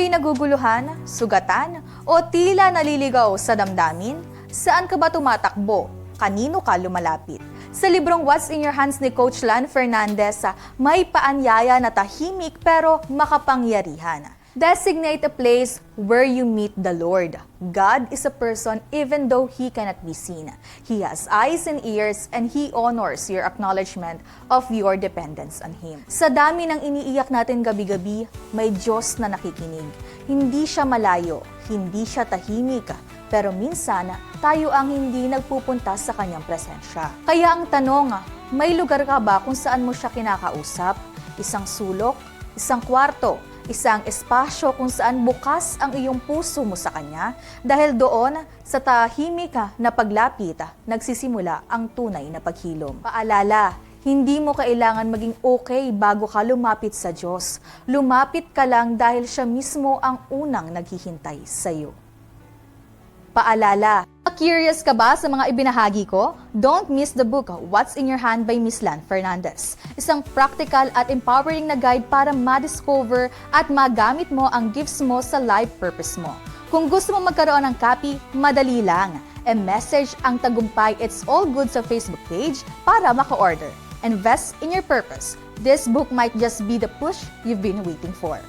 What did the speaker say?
Kayo'y naguguluhan, sugatan, o tila naliligaw sa damdamin? Saan ka ba tumatakbo? Kanino ka lumalapit? Sa librong What's in Your Hands ni Coach Lan Fernandez, may paanyaya na tahimik pero makapangyarihan. Designate a place where you meet the Lord. God is a person even though He cannot be seen. He has eyes and ears and He honors your acknowledgement of your dependence on Him. Sa dami ng iniiyak natin gabi-gabi, may Diyos na nakikinig. Hindi siya malayo, hindi siya tahimik, pero minsan tayo ang hindi nagpupunta sa Kanyang presensya. Kaya ang tanong, may lugar ka ba kung saan mo siya kinakausap? Isang sulok, isang kwarto, isang espasyo kung saan bukas ang iyong puso mo sa Kanya, dahil doon, sa tahimik na paglapit, nagsisimula ang tunay na paghilom. Paalala, hindi mo kailangan maging okay bago ka lumapit sa Diyos. Lumapit ka lang dahil Siya mismo ang unang naghihintay sa iyo. Paalala, curious ka ba sa mga ibinahagi ko? Don't miss the book What's in Your Hand by Miss Lan Fernandez. Isang practical at empowering na guide para ma-discover at magamit mo ang gifts mo sa life purpose mo. Kung gusto mo magkaroon ng copy, madali lang. E-message ang Tagumpay It's All Good sa Facebook page para maka-order. Invest in your purpose. This book might just be the push you've been waiting for.